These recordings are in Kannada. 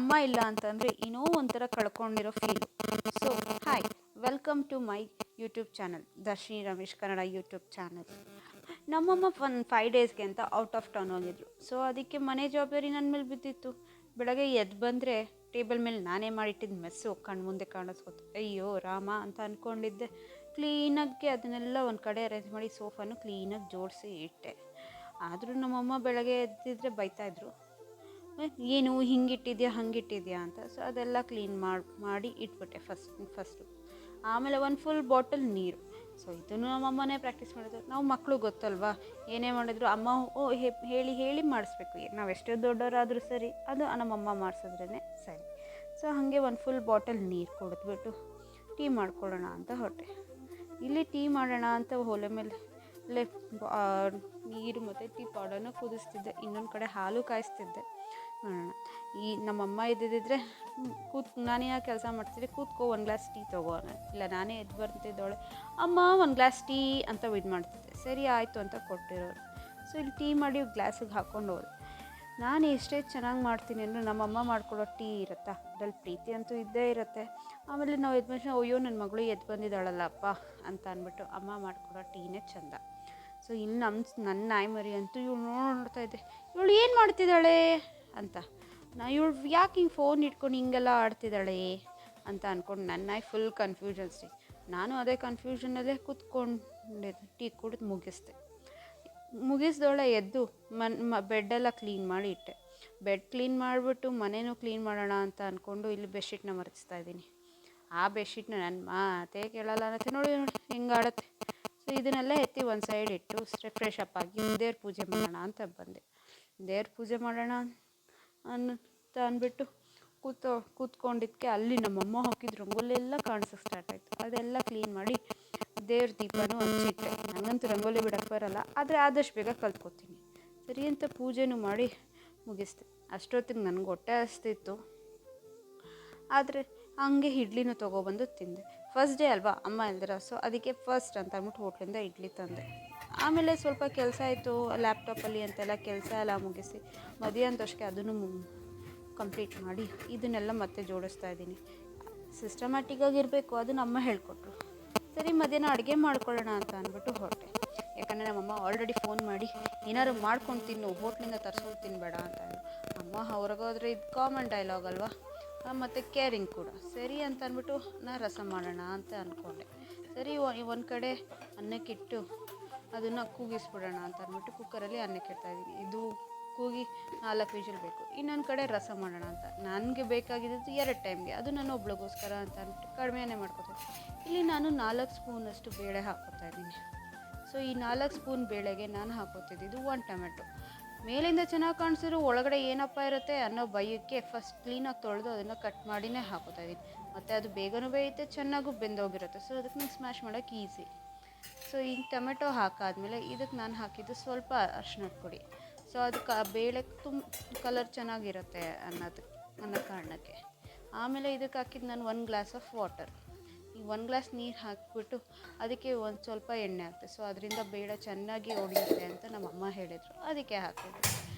ಅಮ್ಮ ಇಲ್ಲ ಅಂತಂದರೆ ಏನೋ ಒಂಥರ ಕಳ್ಕೊಂಡಿರೋ feel. So hi, welcome to my YouTube channel, Darshini Ramesh Kannada YouTube channel. ನಮ್ಮಮ್ಮ 5 ಡೇಸ್ಗೆ ಅಂತ ಔಟ್ ಆಫ್ ಟೌನ್ ಹೋಗಿದ್ರು. ಸೊ ಅದಕ್ಕೆ ಮನೆ ಜವಾಬ್ದಾರಿ ನನ್ನ ಮೇಲೆ ಬಿದ್ದಿತ್ತು. ಬೆಳಗ್ಗೆ ಎದ್ದು ಬಂದರೆ ಟೇಬಲ್ ಮೇಲೆ ನಾನೇ ಮಾಡಿಟ್ಟಿದ್ದು ಮೆಸ್ಸು ಕಣ್ಣು ಮುಂದೆ ಕಾಣಿಸ್ಕೊತು. ಅಯ್ಯೋ ರಾಮ ಅಂತ ಅಂದ್ಕೊಂಡಿದ್ದೆ. ಕ್ಲೀನಾಗಿ ಅದನ್ನೆಲ್ಲ ಒಂದು ಕಡೆ ಅರೇಂಜ್ ಮಾಡಿ ಸೋಫಾನು ಕ್ಲೀನಾಗಿ ಜೋಡಿಸಿ ಇಟ್ಟೆ. ಆದರೂ ನಮ್ಮಮ್ಮ ಬೆಳಗ್ಗೆ ಎದ್ದಿದ್ರೆ ಬೈತಾಯಿದ್ರು, ಏನು ಹಿಂಗಿಟ್ಟಿದ್ಯಾ ಹಂಗಿಟ್ಟಿದ್ಯಾ ಅಂತ. ಸೊ ಅದೆಲ್ಲ ಕ್ಲೀನ್ ಮಾಡಿ ಇಟ್ಬಿಟ್ಟೆ ಫಸ್ಟು. ಆಮೇಲೆ ಒಂದು ಫುಲ್ ಬಾಟಲ್ ನೀರು. ಸೊ ಇದನ್ನು ನಮ್ಮಮ್ಮನೇ ಪ್ರಾಕ್ಟೀಸ್ ಮಾಡಿದ್ರು. ನಾವು ಮಕ್ಕಳು ಗೊತ್ತಲ್ವಾ, ಏನೇ ಮಾಡಿದ್ರು ಅಮ್ಮ ಹೇಳಿ ಮಾಡಿಸ್ಬೇಕು. ನಾವು ಎಷ್ಟೇ ದೊಡ್ಡವರಾದರೂ ಸರಿ, ಅದು ನಮ್ಮಮ್ಮ ಮಾಡಿಸಿದ್ರೇ ಸರಿ. ಸೊ ಹಾಗೆ ಒಂದು ಫುಲ್ ಬಾಟಲ್ ನೀರು ಕುಡಿದ್ಬಿಟ್ಟು ಟೀ ಮಾಡ್ಕೊಳ್ಳೋಣ ಅಂತ ಹೊರಟೆ. ಇಲ್ಲಿ ಟೀ ಮಾಡೋಣ ಅಂತ ಒಲೆ ಮೇಲೆ ನೀರು ಮತ್ತು ಟೀ ಪೌಡರ್ನ ಕುದಿಸ್ತಿದ್ದೆ. ಇನ್ನೊಂದು ಕಡೆ ಹಾಲು ಕಾಯಿಸ್ತಿದ್ದೆ. ನೋಡೋಣ, ಈ ನಮ್ಮಮ್ಮ ಇದ್ದಿದ್ದರೆ ನಾನೇ ಕೆಲಸ ಮಾಡ್ತಿದ್ದೆ, ಕೂತ್ಕೋ ಒಂದು ಗ್ಲಾಸ್ ಟೀ ತೊಗೋಣ. ಇಲ್ಲ ನಾನೇ ಎದ್ದು ಬರ್ತಿದ್ದವಳೆ, ಅಮ್ಮ ಒಂದು ಗ್ಲಾಸ್ ಟೀ ಅಂತ ಇದು ಮಾಡ್ತಿದ್ದೆ. ಸರಿ ಆಯಿತು ಅಂತ ಕೊಟ್ಟಿರೋರು. ಸೊ ಇಲ್ಲಿ ಟೀ ಮಾಡಿ ಗ್ಲಾಸಿಗೆ ಹಾಕ್ಕೊಂಡು ಹೋದೆ. ನಾನು ಎಷ್ಟೇ ಚೆನ್ನಾಗಿ ಮಾಡ್ತೀನಿ ಅಂದರೆ ನಮ್ಮಮ್ಮ ಮಾಡ್ಕೊಡೋ ಟೀ ಇರುತ್ತಾ, ಅದ್ರಲ್ಲಿ ಪ್ರೀತಿ ಅಂತೂ ಇದ್ದೇ ಇರುತ್ತೆ. ಆಮೇಲೆ ನಾವು ಎದ್ದು ಮನುಷ್ಯ, ಅಯ್ಯೋ ನನ್ನ ಮಗಳು ಎದ್ದು ಬಂದಿದ್ದಾಳಲ್ಲಪ್ಪ ಅಂತ ಅಂದ್ಬಿಟ್ಟು ಅಮ್ಮ ಮಾಡ್ಕೊಡೋ ಟೀನೇ ಚೆಂದ. ಸೊ ಇಲ್ಲಿ ನನ್ನ ನಾಯಿ ಮರಿ ಅಂತೂ ಇವಳು ನೋಡ್ತಾ ಇದ್ದೆ, ಇವಳು ಏನು ಮಾಡ್ತಿದ್ದಾಳೆ ಅಂತ. ಇವಳು ಯಾಕೆ ಹಿಂಗೆ ಫೋನ್ ಇಟ್ಕೊಂಡು ಹಿಂಗೆಲ್ಲ ಆಡ್ತಿದ್ದಾಳೆ ಅಂತ ಅಂದ್ಕೊಂಡು ನನ್ನ ನಾಯಿ ಫುಲ್ ಕನ್ಫ್ಯೂಷನ್ಸ್ ರೀ. ನಾನು ಅದೇ ಕನ್ಫ್ಯೂಷನಲ್ಲೇ ಕೂತ್ಕೊಂಡಿದ್ದೆ. ಟೀ ಕುಡಿದು ಮುಗಿಸ್ದೊಳೆ ಎದ್ದು ಬೆಡ್ಡೆಲ್ಲ ಕ್ಲೀನ್ ಮಾಡಿ ಇಟ್ಟೆ. ಬೆಡ್ ಕ್ಲೀನ್ ಮಾಡಿಬಿಟ್ಟು ಮನೇನೂ ಕ್ಲೀನ್ ಮಾಡೋಣ ಅಂತ ಅಂದ್ಕೊಂಡು ಇಲ್ಲಿ ಬೆಡ್ಶೀಟ್ನ ಮರೆಸ್ತಾ ಇದ್ದೀನಿ. ಆ ಬೆಡ್ಶೀಟ್ನ ನನ್ನ ಮಾತೇ ಕೇಳಲ್ಲ ಅನ್ನತ್ತೆ. ನೋಡಿ ಹೆಂಗೆ ಆಡತ್ತೆ. ಸೊ ಇದನ್ನೆಲ್ಲ ಎತ್ತಿ ಒಂದು ಸೈಡ್ ಇಟ್ಟು ಫ್ರೆಶ್ ಅಪ್ ಆಗಿ ದೇವ್ರ ಪೂಜೆ ಮಾಡೋಣ ಅಂತ ಬಂದೆ. ದೇವ್ರ ಪೂಜೆ ಮಾಡೋಣ ಅಂತ ಅಂದ್ಬಿಟ್ಟು ಕೂತ್ಕೊಂಡಿದ್ದಕ್ಕೆ ಅಲ್ಲಿ ನಮ್ಮಮ್ಮ ಹಾಕಿದ ರಂಗೋಲಿ ಎಲ್ಲ ಕಾಣಿಸೋಕೆ ಸ್ಟಾರ್ಟ್ ಆಯಿತು. ಅದೆಲ್ಲ ಕ್ಲೀನ್ ಮಾಡಿ ದೇವ್ರ ದೀಪನೂ ಹಚ್ಚಿಟ್ಟೆ. ನನಗಂತೂ ರಂಗೋಲಿ ಬಿಡೋಕ್ಕೆ ಬರೋಲ್ಲ, ಆದರೆ ಆದಷ್ಟು ಬೇಗ ಕಲ್ತ್ಕೊತೀನಿ. ಸರಿ ಅಂತ ಪೂಜೆನೂ ಮಾಡಿ ಮುಗಿಸ್ದೆ. ಅಷ್ಟೊತ್ತಿಗೆ ನನಗೆ ಹೊಟ್ಟೆ ಹಸ್ತಿತ್ತು. ಆದರೆ ಹಂಗೆ ಇಡ್ಲಿನೂ ತೊಗೊಬಂದು ತಿಂದೆ. ಫಸ್ಟ್ ಡೇ ಅಲ್ವಾ, ಅಮ್ಮ ಇಲ್ದಿರ. ಸೊ ಅದಕ್ಕೆ ಫಸ್ಟ್ ಅಂತ ಅಂದ್ಬಿಟ್ಟು ಹೋಟ್ಲಿಂದ ಇಡ್ಲಿ ತಂದೆ. ಆಮೇಲೆ ಸ್ವಲ್ಪ ಕೆಲಸ ಆಯಿತು ಲ್ಯಾಪ್ಟಾಪಲ್ಲಿ ಅಂತೆಲ್ಲ ಕೆಲಸ ಎಲ್ಲ ಮುಗಿಸಿ ಮಧ್ಯಾಹ್ನದಷ್ಟಕ್ಕೆ ಅದನ್ನು ಕಂಪ್ಲೀಟ್ ಮಾಡಿ ಇದನ್ನೆಲ್ಲ ಮತ್ತೆ ಜೋಡಿಸ್ತಾ ಇದ್ದೀನಿ. ಸಿಸ್ಟಮ್ಯಾಟಿಕ್ಕಾಗಿರಬೇಕು, ಅದನ್ನು ಅಮ್ಮ ಹೇಳ್ಕೊಟ್ರು. ಸರಿ ಮಧ್ಯಾಹ್ನ ಅಡುಗೆ ಮಾಡ್ಕೊಳ್ಳೋಣ ಅಂತ ಅಂದ್ಬಿಟ್ಟು ಹೊರಟೆ. ಯಾಕಂದರೆ ನಮ್ಮಮ್ಮ ಆಲ್ರೆಡಿ ಫೋನ್ ಮಾಡಿ ಏನಾದ್ರು ಮಾಡ್ಕೊಂಡು ತಿನ್ನು, ಹೋಟ್ಲಿಂದ ತರ್ಸ್ಕೊಂಡು ತಿನ್ನಬೇಡ ಅಂತ. ಅಮ್ಮ ಹೊರಗೋದ್ರೆ ಇದು ಕಾಮನ್ ಡೈಲಾಗ್ ಅಲ್ವಾ, ಮತ್ತು ಕೇರಿಂಗ್ ಕೂಡ. ಸರಿ ಅಂತ ಅಂದ್ಬಿಟ್ಟು ನಾನು ರಸಮ್ ಮಾಡೋಣ ಅಂತ ಅಂದ್ಕೊಂಡೆ. ಸರಿ ಒಂದು ಕಡೆ ಅನ್ನಕ್ಕಿಟ್ಟು ಅದನ್ನು ಕೂಗಿಸ್ಬಿಡೋಣ ಅಂತ ಅಂದ್ಬಿಟ್ಟು ಕುಕ್ಕರಲ್ಲಿ ಅನ್ನಕ್ಕೆ ಇಡ್ತಾಯಿದ್ದೀನಿ. ಇದು ಕೂಗಿ 4 ವಿಷಲ್ ಬೇಕು. ಇನ್ನೊಂದು ಕಡೆ ರಸ ಮಾಡೋಣ ಅಂತ. ನನಗೆ ಬೇಕಾಗಿದ್ದು 2 ಟೈಮ್ಗೆ, ಅದು ನಾನು ಒಬ್ಳಿಗೋಸ್ಕರ ಅಂತ ಅಂದ್ಬಿಟ್ಟು ಕಡಿಮೆನೇ ಮಾಡ್ಕೊತೀನಿ. ಇಲ್ಲಿ ನಾನು 4 ಸ್ಪೂನಷ್ಟು ಬೇಳೆ ಹಾಕ್ಕೊತಾಯಿದ್ದೀನಿ. ಸೊ ಈ 4 ಸ್ಪೂನ್ ಬೇಳೆಗೆ ನಾನು ಹಾಕೋತಿದ್ದು 1 ಟೊಮೆಟೊ. ಮೇಲಿಂದ ಚೆನ್ನಾಗಿ ಕಾಣಿಸಿದ್ರು ಒಳಗಡೆ ಏನಪ್ಪ ಇರುತ್ತೆ ಅನ್ನೋ ಭಯಕ್ಕೆ ಫಸ್ಟ್ ಕ್ಲೀನಾಗಿ ತೊಳೆದು ಅದನ್ನು ಕಟ್ ಮಾಡಿನೇ ಹಾಕೋತಾಯಿದ್ದೀನಿ. ಮತ್ತು ಅದು ಬೇಗನೂ ಬೇಯುತ್ತೆ, ಚೆನ್ನಾಗೂ ಬೆಂದೋಗಿರುತ್ತೆ. ಸೊ ಅದಕ್ಕೆ ನಾನು ಸ್ಮ್ಯಾಶ್ ಮಾಡೋಕ್ಕೆ ಈಸಿ. ಸೊ ಈ ಟೊಮೆಟೊ ಹಾಕಾದ್ಮೇಲೆ ಇದಕ್ಕೆ ನಾನು ಹಾಕಿದ್ದು ಸ್ವಲ್ಪ ಅರಿಶಿಣದ ಪುಡಿ. ಸೊ ಅದಕ್ಕೆ ಬೇಳೆ ಕಲರ್ ಚೆನ್ನಾಗಿರುತ್ತೆ ಅನ್ನೋ ಕಾರಣಕ್ಕೆ. ಆಮೇಲೆ ಇದಕ್ಕೆ ಹಾಕಿದ್ದು ನಾನು 1 ಗ್ಲಾಸ್ ಆಫ್ ವಾಟರ್. ಈ 1 ಗ್ಲಾಸ್ ನೀರು ಹಾಕಿಬಿಟ್ಟು ಅದಕ್ಕೆ ಒಂದು ಸ್ವಲ್ಪ ಎಣ್ಣೆ ಹಾಕ್ತೆ. ಸೊ ಅದರಿಂದ ಬೇಳೆ ಚೆನ್ನಾಗಿ ಒಡೆಯುತ್ತೆ ಅಂತ ನಮ್ಮಮ್ಮ ಹೇಳಿದರು, ಅದಕ್ಕೆ ಹಾಕಿದ್ದೆ.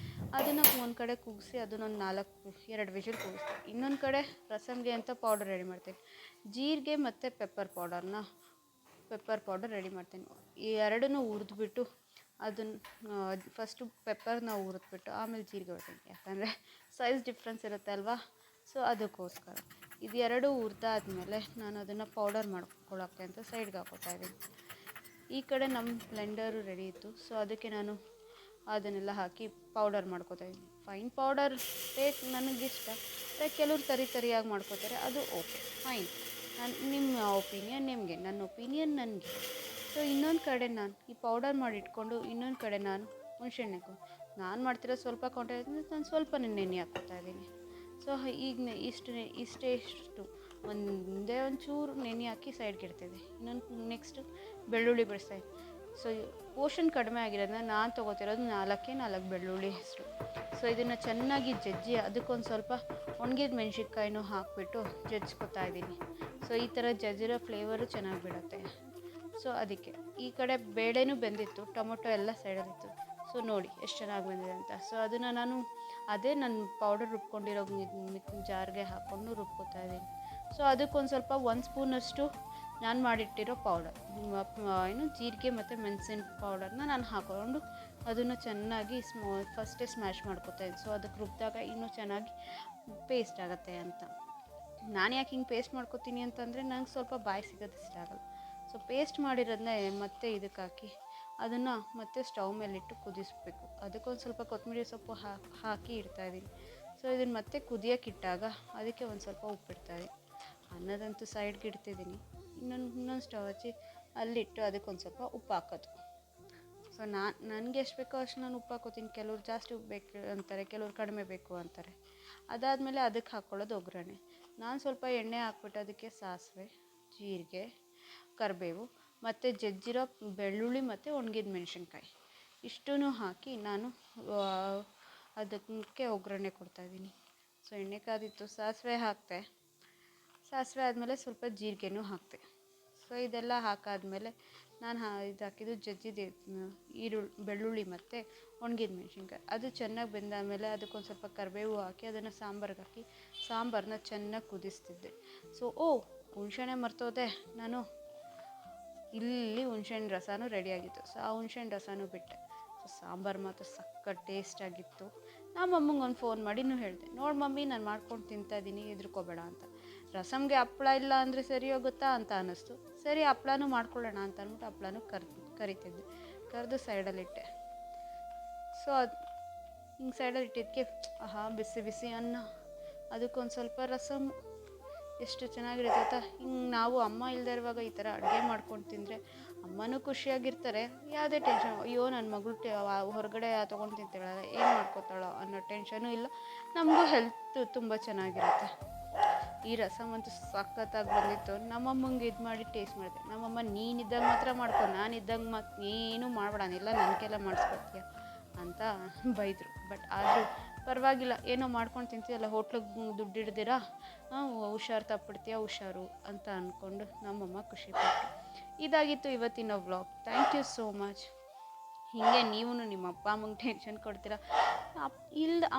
ಅದನ್ನು ಒಂದು ಕಡೆ ಕೂಗಿಸಿ ಅದನ್ನೊಂದು 2 ವಿಷಲ್ ಕೂಗಿಸ್ದೆ. ಇನ್ನೊಂದು ಕಡೆ ರಸಮ್ಗೆ ಅಂತ ಪೌಡರ್ ರೆಡಿ ಮಾಡ್ತೀನಿ. ಜೀರಿಗೆ ಮತ್ತು ಪೆಪ್ಪರ್ ಪೌಡರ್ ರೆಡಿ ಮಾಡ್ತೀನಿ. ಈ ಎರಡನ್ನೂ ಹುರಿದ್ಬಿಟ್ಟು ಅದನ್ನು ಫಸ್ಟು ಪೆಪ್ಪರ್ನ ಹುರಿದ್ಬಿಟ್ಟು ಆಮೇಲೆ ಜೀರಿಗೆ ಹೊಡ್ತೀನಿ. ಯಾಕಂದರೆ ಸೈಜ್ ಡಿಫ್ರೆನ್ಸ್ ಇರುತ್ತೆ ಅಲ್ವಾ, ಸೊ ಅದಕ್ಕೋಸ್ಕರ. ಇದು ಎರಡೂ ಹುರಿದಾದ್ಮೇಲೆ ನಾನು ಅದನ್ನು ಪೌಡರ್ ಮಾಡ್ಕೊಳ್ಳೋಕ್ಕೆ ಅಂತ ಸೈಡ್ಗೆ ಹಾಕೋತಾಯಿದ್ದೀನಿ. ಈ ಕಡೆ ನಮ್ಮ ಬ್ಲೆಂಡರು ರೆಡಿ ಇತ್ತು. ಸೊ ಅದಕ್ಕೆ ನಾನು ಅದನ್ನೆಲ್ಲ ಹಾಕಿ ಪೌಡರ್ ಮಾಡ್ಕೋತಾಯಿದ್ದೀನಿ. ಫೈನ್ ಪೌಡರ್ ಟೇಸ್ಟ್ ನನಗಿಷ್ಟ. ಕೆಲವ್ರು ತರಿಯಾಗಿ ಮಾಡ್ಕೋತಾರೆ, ಅದು ಓಕೆ ಫೈನ್. ನಿಮ್ಮ ಒಪಿನಿಯನ್ ನಿಮಗೆ, ನನ್ನ ಒಪಿನಿಯನ್ ನನಗೆ. ಸೊ ಇನ್ನೊಂದು ಕಡೆ ನಾನು ಈ ಪೌಡರ್ ಮಾಡಿ ಇಟ್ಕೊಂಡು ಇನ್ನೊಂದು ಕಡೆ ನಾನು ಹುಣಸೆಹಣ್ಣೆ ನಾನು ಮಾಡ್ತಿರೋ ಸ್ವಲ್ಪ ಕ್ವಾಂಟಿಟಿ ನಾನು ಸ್ವಲ್ಪ ನೆನೆ ಹಾಕ್ಕೊತಾಯಿದ್ದೀನಿ. ಸೊ ಈಗ ಇಷ್ಟು ಒಂಚೂರು ನೆನೆ ಹಾಕಿ ಸೈಡ್ಗೆ ಇಡ್ತಿದ್ದೆ. ಇನ್ನೊಂದು ನೆಕ್ಸ್ಟು ಬೆಳ್ಳುಳ್ಳಿ ಬಿಡಿಸ್ತಾಯಿದ್ದೆ. ಸೊ ಪೋರ್ಷನ್ ಕಡಿಮೆ ಆಗಿರೋದನ್ನ ನಾನು ತೊಗೋತಿರೋದು 4 ಬೆಳ್ಳುಳ್ಳಿ ಅಷ್ಟು. ಸೊ ಇದನ್ನು ಚೆನ್ನಾಗಿ ಜಜ್ಜಿ ಅದಕ್ಕೊಂದು ಸ್ವಲ್ಪ ಒಣಗಿದ ಮೆಣಸಿನ್ಕಾಯಿನೂ ಹಾಕಿಬಿಟ್ಟು ಜಜ್ಜಿಸ್ಕೊತಾ ಇದ್ದೀನಿ. ಸೊ ಈ ಥರ ಜಜ್ಜಿರೋ ಫ್ಲೇವರು ಚೆನ್ನಾಗಿ ಬಿಡುತ್ತೆ. ಸೊ ಅದಕ್ಕೆ ಈ ಕಡೆ ಬೇಳೆನೂ ಬೆಂದಿತ್ತು, ಟೊಮೊಟೊ ಎಲ್ಲ ಸೈಡಲ್ಲಿತ್ತು. ಸೊ ನೋಡಿ ಎಷ್ಟು ಚೆನ್ನಾಗಿ ಬಂದಿದೆ ಅಂತ. ಸೊ ಅದನ್ನು ನಾನು ಅದೇ ನಾನು ಪೌಡರ್ ರುಬ್ಕೊಂಡಿರೋ ಜಾರ್ಗೆ ಹಾಕ್ಕೊಂಡು ರುಬ್ಕೋತಾ ಇದ್ದೀನಿ. ಸೊ ಅದಕ್ಕೊಂದು ಸ್ವಲ್ಪ 1 ಸ್ಪೂನಷ್ಟು ನಾನು ಮಾಡಿಟ್ಟಿರೋ ಪೌಡರ್ ಜೀರಿಗೆ ಮತ್ತು ಮೆಣಸಿನ ಪೌಡರ್ನ ನಾನು ಹಾಕ್ಕೊಂಡು ಅದನ್ನು ಚೆನ್ನಾಗಿ ಫಸ್ಟೇ ಸ್ಮ್ಯಾಶ್ ಮಾಡ್ಕೊತಾ ಇದ್ದೀನಿ. ಸೊ ಅದಕ್ಕೆ ರುಬ್ಬಿದಾಗ ಇನ್ನೂ ಚೆನ್ನಾಗಿ ಪೇಸ್ಟ್ ಆಗುತ್ತೆ ಅಂತ. ನಾನು ಯಾಕೆ ಹಿಂಗೆ ಪೇಸ್ಟ್ ಮಾಡ್ಕೊತೀನಿ ಅಂತಂದರೆ ನಂಗೆ ಸ್ವಲ್ಪ ಬಾಯಿ ಸಿಗೋದು ಇಷ್ಟ ಆಗಲ್ಲ. ಸೊ ಪೇಸ್ಟ್ ಮಾಡಿರೋದನ್ನ ಮತ್ತೆ ಇದಕ್ಕೆ ಹಾಕಿ ಅದನ್ನು ಮತ್ತೆ ಸ್ಟವ್ ಮೇಲಿಟ್ಟು ಕುದಿಸ್ಬೇಕು. ಅದಕ್ಕೊಂದು ಸ್ವಲ್ಪ ಕೊತ್ತಂಬರಿ ಸೊಪ್ಪು ಹಾಕಿ ಇಡ್ತಾಯಿದ್ದೀನಿ. ಸೊ ಇದನ್ನು ಮತ್ತೆ ಕುದಿಯೋಕೆ ಇಟ್ಟಾಗ ಅದಕ್ಕೆ ಒಂದು ಸ್ವಲ್ಪ ಉಪ್ಪಿಡ್ತಾಯಿದ್ದೀನಿ. ಅನ್ನದಂತೂ ಸೈಡ್ಗೆ ಇಡ್ತಿದ್ದೀನಿ. ಇನ್ನೊಂದು ಸ್ಟವ್ ಹಚ್ಚಿ ಅಲ್ಲಿಟ್ಟು ಅದಕ್ಕೊಂದು ಸ್ವಲ್ಪ ಉಪ್ಪು ಹಾಕೋದು. ಸೊ ನನಗೆ ಎಷ್ಟು ಬೇಕೋ ಅಷ್ಟು ನಾನು ಉಪ್ಪು ಹಾಕೋತೀನಿ. ಕೆಲವ್ರು ಜಾಸ್ತಿ ಉಪ್ಪು ಬೇಕು ಅಂತಾರೆ, ಕೆಲವ್ರು ಕಡಿಮೆ ಬೇಕು ಅಂತಾರೆ. ಅದಾದಮೇಲೆ ಅದಕ್ಕೆ ಹಾಕ್ಕೊಳ್ಳೋದು ಒಗ್ಗರಣೆ. ನಾನು ಸ್ವಲ್ಪ ಎಣ್ಣೆ ಹಾಕ್ಬಿಟ್ಟು ಅದಕ್ಕೆ ಸಾಸಿವೆ, ಜೀರಿಗೆ, ಕರಿಬೇವು ಮತ್ತು ಜಜ್ಜಿರೋ ಬೆಳ್ಳುಳ್ಳಿ ಮತ್ತು ಒಣಗಿದ ಮೆಣಸಿನ್ಕಾಯಿ ಇಷ್ಟೂ ಹಾಕಿ ನಾನು ಅದಕ್ಕೆ ಒಗ್ಗರಣೆ ಕೊಡ್ತಾಯಿದ್ದೀನಿ. ಸೊ ಎಣ್ಣೆ ಕಾದಿತ್ತು, ಸಾಸಿವೆ ಹಾಕಿದೆ. ಸಾಸಿವೆ ಆದಮೇಲೆ ಸ್ವಲ್ಪ ಜೀರಿಗೆನೂ ಹಾಕಿದೆ. ಸೊ ಇದೆಲ್ಲ ಹಾಕಾದ್ಮೇಲೆ ನಾನು ಇದು ಹಾಕಿದ್ದು ಜಜ್ಜಿದ ಬೆಳ್ಳುಳ್ಳಿ ಮತ್ತು ಒಣಗಿದ ಮೆಣಸಿನ್ಕಾಯಿ ಅದು ಚೆನ್ನಾಗಿ ಬೆಂದಾದಮೇಲೆ ಅದಕ್ಕೊಂದು ಸ್ವಲ್ಪ ಕರಿಬೇವು ಹಾಕಿ ಅದನ್ನು ಸಾಂಬಾರ್ಗೆ ಹಾಕಿ ಸಾಂಬಾರನ್ನ ಚೆನ್ನಾಗಿ ಕುದಿಸ್ತಿದ್ದೆ. ಸೊ ಹುಣ್ಸೆಹಣ್ಣೆ ಮರ್ತೋದೆ ನಾನು, ಇಲ್ಲಿ ಹುಣ್ಸೆಹಣ್ಣು ರಸನೂ ರೆಡಿಯಾಗಿತ್ತು. ಸೊ ಆ ಹುಣ್ಸೆಹಣ್ಣು ರಸನೂ ಬಿಟ್ಟೆ. ಸೊ ಸಾಂಬಾರು ಮಾತ್ರ ಸಖತ್ ಟೇಸ್ಟಾಗಿತ್ತು. ನಮ್ಮ ಅಮ್ಮಂಗೆ ಒಂದು ಫೋನ್ ಮಾಡಿನೂ ಹೇಳಿದೆ, ನೋಡಿ ಮಮ್ಮಿ ನಾನು ಮಾಡ್ಕೊಂಡು ತಿಂತಾಯಿದ್ದೀನಿ, ಹೆದರ್ಕೋಬೇಡ ಅಂತ. ರಸಮ್ಗೆ ಹಪ್ಳ ಇಲ್ಲ ಅಂದರೆ ಸರಿ ಹೋಗುತ್ತಾ ಅಂತ ಅನ್ನಿಸ್ತು. ಸರಿ ಹಪ್ಳನೂ ಮಾಡ್ಕೊಳ್ಳೋಣ ಅಂತ ಅಂದ್ಬಿಟ್ಟು ಹಪ್ಳನೂ ಕರಿತಿದ್ದೆ. ಕರೆದು ಸೈಡಲ್ಲಿಟ್ಟೆ. ಸೊ ಅದು ಹಿಂಗೆ ಸೈಡಲ್ಲಿ ಇಟ್ಟಿದ್ದಕ್ಕೆ ಬಿಸಿ ಬಿಸಿ ಅನ್ನ, ಅದಕ್ಕೊಂದು ಸ್ವಲ್ಪ ರಸಮ್ ಎಷ್ಟು ಚೆನ್ನಾಗಿರುತ್ತೆ ಗೊತ್ತಾ. ಹಿಂಗೆ ನಾವು ಅಮ್ಮ ಇಲ್ಲದೆ ಇರುವಾಗ ಈ ಥರ ಅಡುಗೆ ಮಾಡ್ಕೊಂಡು ತಿಂದರೆ ಅಮ್ಮನೂ ಖುಷಿಯಾಗಿರ್ತಾರೆ. ಯಾವುದೇ ಟೆನ್ಷನ್, ಅಯ್ಯೋ ನನ್ನ ಮಗಳು ಹೊರಗಡೆ ತೊಗೊಂಡು ತಿಂತಾಳೆ, ಏನು ಮಾಡ್ಕೋತಾಳೋ ಅನ್ನೋ ಟೆನ್ಷನೂ ಇಲ್ಲ. ನಮಗೂ ಹೆಲ್ತ್ ತುಂಬ ಚೆನ್ನಾಗಿರುತ್ತೆ. ಈ ರಸಮ್ ಅಂತೂ ಸಖತ್ತಾಗಿ ಬಂದಿತ್ತು. ನಮ್ಮಮ್ಮಂಗೆ ಇದು ಮಾಡಿ ಟೇಸ್ಟ್ ಮಾಡಿದೆ. ನಮ್ಮಮ್ಮ ನೀನಿದ್ದಾಗ ಮಾತ್ರ ಮಾಡ್ಕೊ, ನಾನಿದ್ದಂಗೆ ಏನೂ ಮಾಡಬೇಡ, ಇಲ್ಲ ನನಗೆಲ್ಲ ಮಾಡಿಸ್ಕೊತೀಯ ಅಂತ ಬೈದರು. ಬಟ್ ಆದರೂ ಪರವಾಗಿಲ್ಲ, ಏನೋ ಮಾಡ್ಕೊಂಡು ತಿಂತೀಯಲ್ಲ, ಹೋಟ್ಲಿಗೆ ದುಡ್ಡು ಹಿಡ್ದಿರಾ, ಹುಷಾರು ತಪ್ಪಿಡ್ತೀಯ, ಹುಷಾರು ಅಂತ ಅಂದ್ಕೊಂಡು ನಮ್ಮಮ್ಮ ಖುಷಿಪಟ್ಟರು. ಇದಾಗಿತ್ತು ಇವತ್ತಿನ vlog. Thank you so much. ಹೀಗೆ ನೀವು ನಿಮ್ಮ ಅಪ್ಪ ಅಮ್ಮಂಗೆ ಟೆನ್ಷನ್ ಕೊಡ್ತೀರಾ.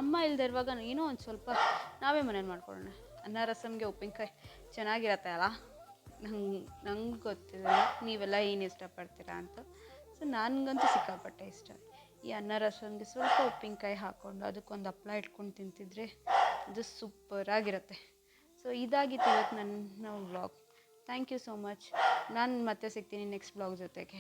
ಅಮ್ಮ ಇಲ್ಲದೆ ಇರುವಾಗ ಏನೋ ಒಂದು ಸ್ವಲ್ಪ ನಾವೇ ಮನೇಲಿ ಮಾಡ್ಕೊಳ್ಳೋಣ. ಅನ್ನ ರಸಮ್ಗೆ ಉಪ್ಪಿನಕಾಯಿ ಚೆನ್ನಾಗಿರತ್ತೆ ಅಲ್ಲ. ನಂಗೆ ಗೊತ್ತಿದೆ ನೀವೆಲ್ಲ ಏನು ಇಷ್ಟಪಡ್ತೀರಾ ಅಂತ. ಸೊ ನನಗಂತೂ ಸಿಕ್ಕಾಪಟ್ಟೆ ಇಷ್ಟ. ಈ ಅನ್ನ ರಸಮ್ಗೆ ಸ್ವಲ್ಪ ಉಪ್ಪಿನಕಾಯಿ ಹಾಕ್ಕೊಂಡು ಅದಕ್ಕೊಂದು ಹಪ್ಳ ಇಟ್ಕೊಂಡು ತಿಂತಿದ್ರೆ ಅದು ಸೂಪರಾಗಿರುತ್ತೆ. ಸೊ ಇದಾಗಿತ್ತು ಇವತ್ತು ನನ್ನ vlog. Thank you so much. ನಾನು ಮತ್ತೆ ಸಿಗ್ತೀನಿ ನೆಕ್ಸ್ಟ್ ವ್ಲಾಗ್ ಜೊತೆಗೆ.